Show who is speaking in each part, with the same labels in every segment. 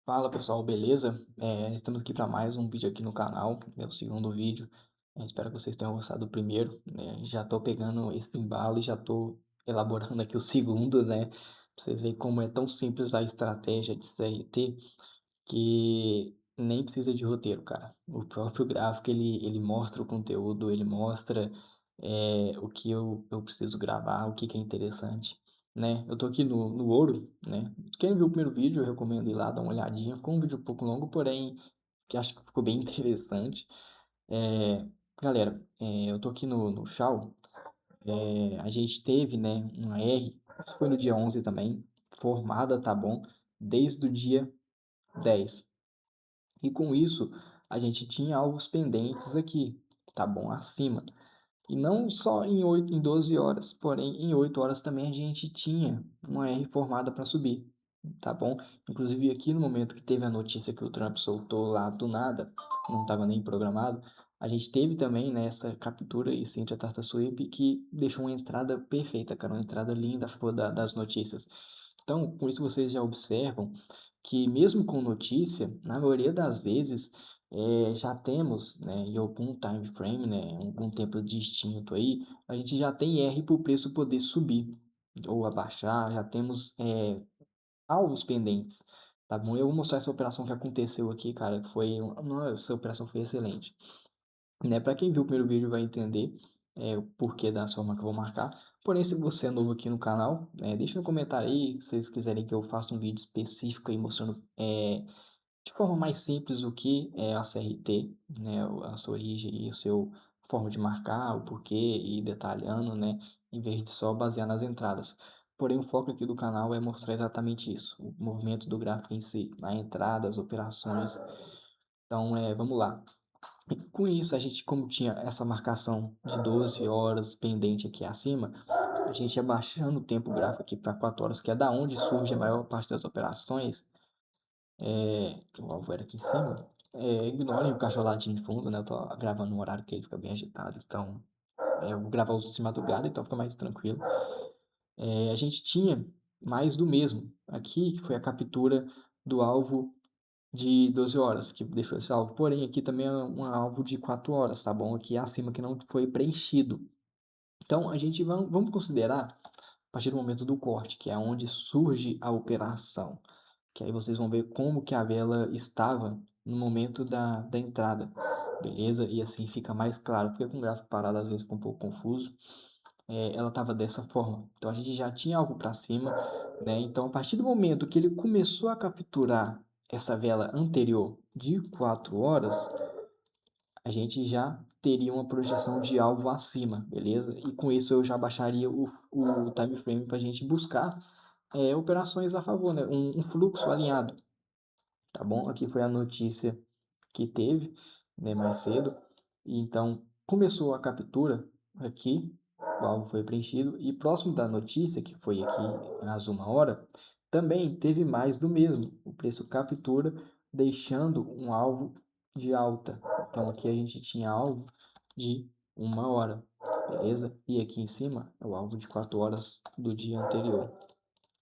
Speaker 1: Fala pessoal, beleza? Estamos aqui para mais um vídeo aqui no canal, é o segundo vídeo. Espero que vocês tenham gostado do primeiro, né? Já estou pegando esse embalo e já estou elaborando aqui o segundo, né? Pra vocês verem como é tão simples a estratégia de CRT que nem precisa de roteiro, cara. O próprio gráfico ele mostra o conteúdo, ele mostra o que eu preciso gravar, o que que é interessante, né? Eu tô aqui no ouro, né? Quem viu o primeiro vídeo, eu recomendo ir lá dar uma olhadinha. Ficou um vídeo um pouco longo, porém, que acho que ficou bem interessante. É, galera, eu tô aqui no Shao. A gente teve, né, uma R, isso foi no dia 11 também, formada, tá bom? Desde o dia 10. E com isso, a gente tinha alvos pendentes aqui, tá bom? Acima. E não só em 12 horas, porém em 8 horas também a gente tinha uma R formada para subir, tá bom? Inclusive aqui no momento que teve a notícia que o Trump soltou lá do nada, não estava nem programado, a gente teve também nessa captura e entre a Tata Swipe que deixou uma entrada perfeita, cara, uma entrada linda a favor das notícias. Então, com isso vocês já observam que mesmo com notícia, na maioria das vezes, já temos, né, em algum time frame, né, algum tempo distinto aí, a gente já tem R para o preço poder subir ou abaixar, já temos alvos pendentes, tá bom? Eu vou mostrar essa operação que aconteceu aqui, cara, que foi, nossa, essa operação foi excelente, né? Para quem viu o primeiro vídeo vai entender o porquê da forma que eu vou marcar. Porém, se você é novo aqui no canal, deixa no comentário aí se vocês quiserem que eu faça um vídeo específico aí mostrando de forma mais simples o que é a CRT, né, a sua origem e o seu forma de marcar, o porquê e detalhando, né, em vez de só basear nas entradas. Porém, o foco aqui do canal é mostrar exatamente isso, o movimento do gráfico em si, a entrada, as operações. Então, vamos lá. E com isso, a gente, como tinha essa marcação de 12 horas pendente aqui acima, a gente ia baixando o tempo gráfico aqui para 4 horas, que é da onde surge a maior parte das operações, o alvo era aqui em cima. Ignorem o cachorro latindo de fundo, né? Eu tô gravando num horário que ele fica bem agitado, então eu vou gravar os de madrugada, então fica mais tranquilo. A gente tinha mais do mesmo. Aqui foi a captura do alvo de 12 horas, que deixou esse alvo. Porém, aqui também é um alvo de 4 horas, tá bom? Aqui acima que não foi preenchido. Então, a gente vamos considerar a partir do momento do corte, que é onde surge a operação. Que aí vocês vão ver como que a vela estava no momento da entrada, beleza? E assim fica mais claro, porque com o gráfico parado às vezes fica um pouco confuso. Ela estava dessa forma. Então a gente já tinha algo para cima, né? Então a partir do momento que ele começou a capturar essa vela anterior de 4 horas, a gente já teria uma projeção de alvo acima, beleza? E com isso eu já baixaria o time frame para a gente buscar operações a favor, né? Um fluxo alinhado, tá bom? Aqui foi a notícia que teve, né, mais cedo. E então começou a captura aqui, o alvo foi preenchido e próximo da notícia, que foi aqui às 1 hora, também teve mais do mesmo. O preço captura deixando um alvo de alta. Então aqui a gente tinha alvo de 1 hora, beleza? E aqui em cima é o alvo de 4 horas do dia anterior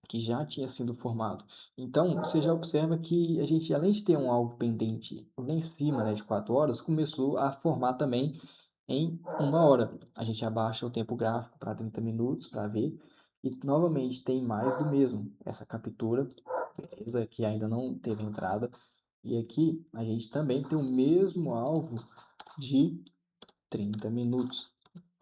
Speaker 1: que já tinha sido formado. Então, você já observa que a gente, além de ter um alvo pendente lá em cima, né, de 4 horas, começou a formar também em 1 hora. A gente abaixa o tempo gráfico para 30 minutos para ver. E novamente tem mais do mesmo. Essa captura, beleza, que ainda não teve entrada. E aqui a gente também tem o mesmo alvo de 30 minutos.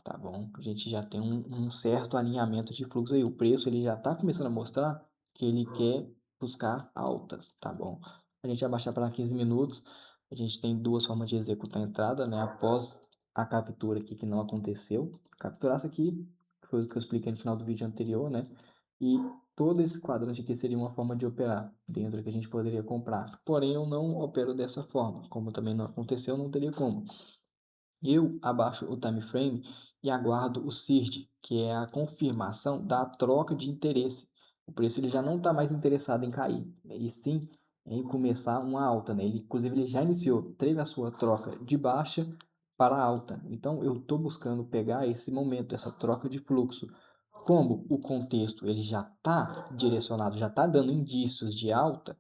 Speaker 1: Tá bom? A gente já tem um certo alinhamento de fluxo aí. O preço ele já está começando a mostrar que ele quer buscar altas, tá bom? A gente vai baixar para 15 minutos. A gente tem duas formas de executar a entrada, né? Após a captura aqui que não aconteceu. Capturar isso aqui, foi o que eu expliquei no final do vídeo anterior, né? E todo esse quadrante aqui seria uma forma de operar dentro que a gente poderia comprar. Porém, eu não opero dessa forma. Como também não aconteceu, não teria como. Eu abaixo o time frame e aguardo o CIRD, que é a confirmação da troca de interesse. O preço ele já não está mais interessado em cair, né? E sim em começar uma alta, né? Ele, inclusive, ele já iniciou, teve a sua troca de baixa para alta. Então, eu estou buscando pegar esse momento, essa troca de fluxo. Como o contexto ele já está direcionado, já está dando indícios de alta,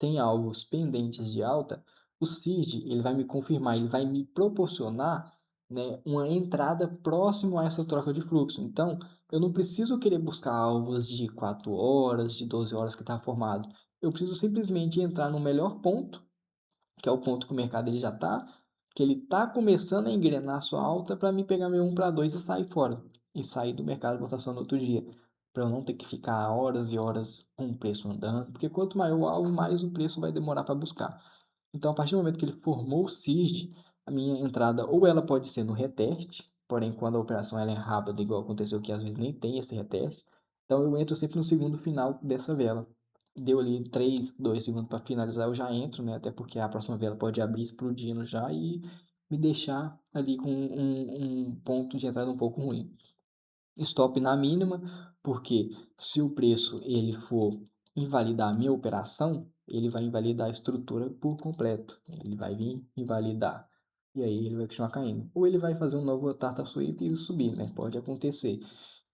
Speaker 1: tem alvos pendentes de alta, o CID ele vai me confirmar, ele vai me proporcionar, né, uma entrada próximo a essa troca de fluxo. Então, eu não preciso querer buscar alvos de 4 horas, de 12 horas que está formado. Eu preciso simplesmente entrar no melhor ponto, que é o ponto que o mercado ele já está, que ele está começando a engrenar sua alta para me pegar meu 1 para 2 e sair fora. E sair do mercado e botar só no outro dia. Para eu não ter que ficar horas e horas com o preço andando, porque quanto maior o alvo, mais o preço vai demorar para buscar. Então, a partir do momento que ele formou o CISD, a minha entrada ou ela pode ser no reteste, porém quando a operação ela é rápida, igual aconteceu aqui, às vezes nem tem esse reteste, então eu entro sempre no segundo final dessa vela. Deu ali 3, 2 segundos para finalizar, eu já entro, né? Até porque a próxima vela pode abrir explodindo já e me deixar ali com um ponto de entrada um pouco ruim. Stop na mínima, porque se o preço ele for invalidar a minha operação, ele vai invalidar a estrutura por completo. Ele vai vir invalidar. E aí ele vai continuar caindo. Ou ele vai fazer um novo Tata Sweep e subir, né? Pode acontecer.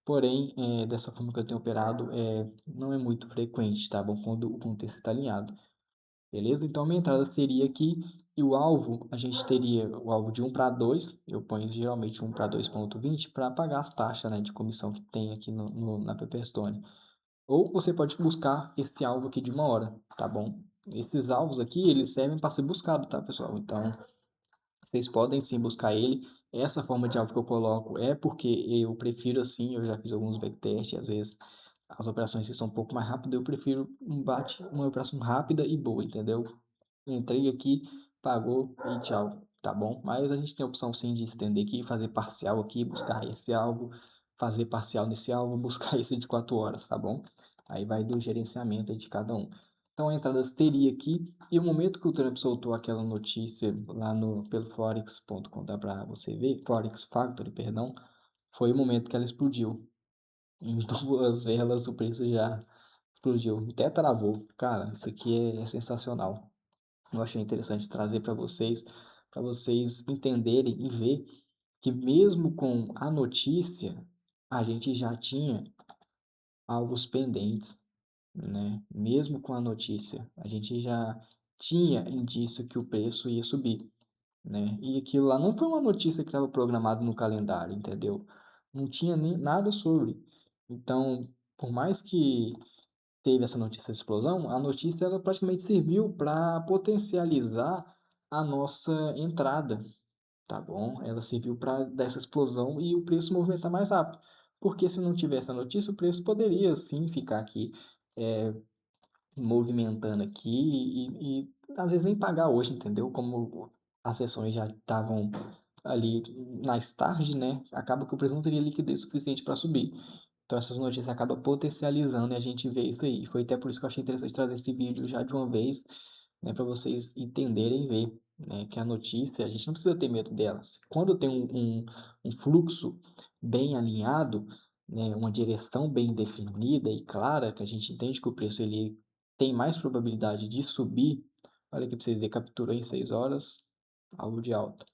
Speaker 1: Porém, dessa forma que eu tenho operado, não é muito frequente, tá bom? Quando o contexto está alinhado. Beleza? Então, a minha entrada seria aqui, e o alvo, a gente teria o alvo de 1 para 2, eu ponho geralmente 1 para 2,20 para pagar as taxas, né, de comissão que tem aqui na Pepperstone. Ou você pode buscar esse alvo aqui de 1 hora, tá bom? Esses alvos aqui, eles servem para ser buscado, tá, pessoal? Então, vocês podem sim buscar ele. Essa forma de alvo que eu coloco é porque eu prefiro assim, eu já fiz alguns backtests, às vezes as operações que são um pouco mais rápidas, eu prefiro uma operação rápida e boa, entendeu? Entrei aqui, pagou e tchau, tá bom? Mas a gente tem a opção sim de estender aqui, fazer parcial aqui, buscar esse alvo, fazer parcial nesse alvo, buscar esse de 4 horas, tá bom? Aí vai do gerenciamento aí de cada um. Então a entrada teria aqui, e o momento que o Trump soltou aquela notícia lá pelo Forex.com, dá para você ver, Forex Factory, perdão, foi o momento que ela explodiu. Em 2 velas o preço já explodiu, até travou. Cara, isso aqui é sensacional. Eu achei interessante trazer para vocês entenderem e ver que mesmo com a notícia, a gente já tinha alvos pendentes, né? Mesmo com a notícia, a gente já tinha indício que o preço ia subir, né? E aquilo lá não foi uma notícia que estava programada no calendário, entendeu? Não tinha nem nada sobre. Então, por mais que teve essa notícia de explosão, a notícia ela praticamente serviu para potencializar a nossa entrada, tá bom? Ela serviu para dar essa explosão e o preço movimentar mais rápido. Porque se não tivesse a notícia, o preço poderia sim ficar aqui é, movimentando aqui e às vezes nem pagar hoje, entendeu? Como as sessões já estavam ali na tarde, né? Acaba que o preço não teria liquidez suficiente para subir. Então essas notícias acabam potencializando e a gente vê isso aí. Foi até por isso que eu achei interessante trazer esse vídeo já de uma vez, né, para vocês entenderem e ver, né, que a notícia, a gente não precisa ter medo delas. Quando tem um fluxo bem alinhado, né, uma direção bem definida e clara, que a gente entende que o preço ele tem mais probabilidade de subir, olha aqui para vocês verem, capturou em 6 horas, alvo de alta.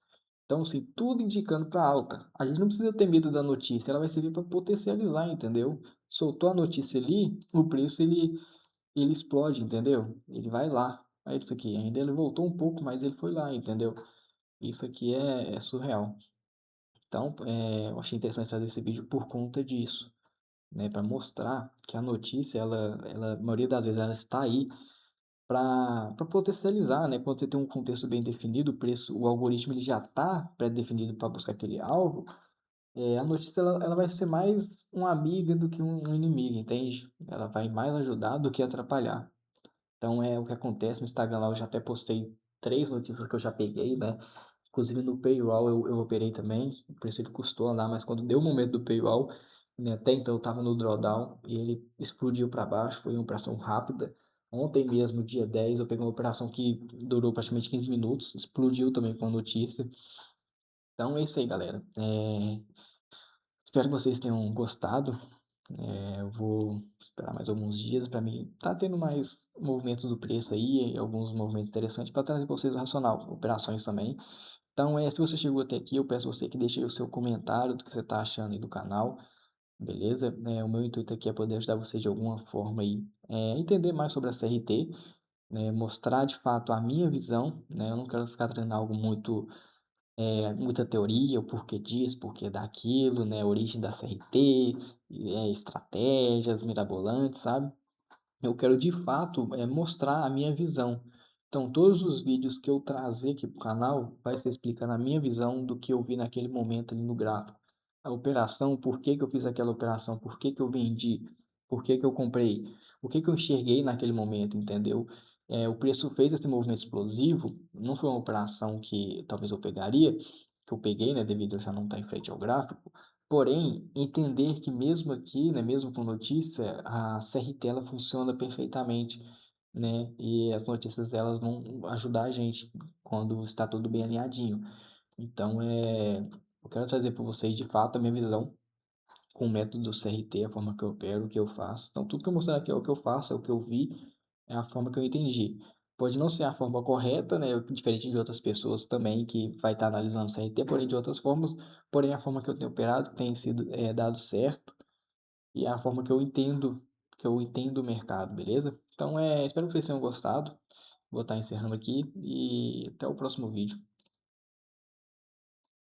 Speaker 1: Então, assim, tudo indicando para alta. A gente não precisa ter medo da notícia, ela vai servir para potencializar, entendeu? Soltou a notícia ali, o preço ele explode, entendeu? Ele vai lá. Aí isso aqui, ainda ele voltou um pouco, mas ele foi lá, entendeu? Isso aqui é surreal. Então, eu achei interessante fazer esse vídeo por conta disso, né? Para mostrar que a notícia, a maioria das vezes, ela está aí para potencializar, né? Quando você tem um contexto bem definido, o preço, o algoritmo ele já está pré-definido para buscar aquele alvo, a notícia ela vai ser mais uma amiga do que um inimigo, entende? Ela vai mais ajudar do que atrapalhar. Então é o que acontece no Instagram lá, eu já até postei 3 notícias que eu já peguei, né? Inclusive no paywall eu operei também, o preço ele custou lá, mas quando deu o momento do paywall, né, até então eu estava no drawdown e ele explodiu para baixo, foi uma operação rápida. Ontem mesmo, dia 10 eu peguei uma operação que durou praticamente 15 minutos, explodiu também com a notícia. Então é isso aí, galera. Espero que vocês tenham gostado. Eu vou esperar mais alguns dias para mim tá tendo mais movimentos do preço aí, alguns movimentos interessantes para trazer para vocês o racional, operações também. Então, se você chegou até aqui, eu peço você que deixe aí o seu comentário do que você está achando aí do canal, beleza? O meu intuito aqui é poder ajudar você de alguma forma aí, entender mais sobre a CRT, né, mostrar de fato a minha visão, né, eu não quero ficar trazendo algo muito, muita teoria, o porquê disso, porquê daquilo, né, origem da CRT, estratégias mirabolantes, sabe. Eu quero de fato, mostrar a minha visão. Então todos os vídeos que eu trazer aqui para o canal, vai ser explicando a minha visão do que eu vi naquele momento ali no gráfico. A operação, por que que eu fiz aquela operação, por que que eu vendi, por que que eu comprei, o que que eu enxerguei naquele momento, entendeu? O preço fez esse movimento explosivo, não foi uma operação que talvez eu pegaria, que eu peguei, né, devido a eu já não estar em frente ao gráfico, porém, entender que mesmo aqui, né, mesmo com notícia, a CRT ela funciona perfeitamente, né, e as notícias elas vão ajudar a gente quando está tudo bem alinhadinho. Então, eu quero trazer para vocês de fato a minha visão com o método CRT, a forma que eu opero, o que eu faço. Então, tudo que eu mostrar aqui é o que eu faço, é o que eu vi, é a forma que eu entendi. Pode não ser a forma correta, né, diferente de outras pessoas também que vai estar analisando CRT, porém de outras formas, porém a forma que eu tenho operado, que tem sido, dado certo, e é a forma que eu entendo o mercado, beleza? Então, espero que vocês tenham gostado. Vou estar encerrando aqui e até o próximo vídeo.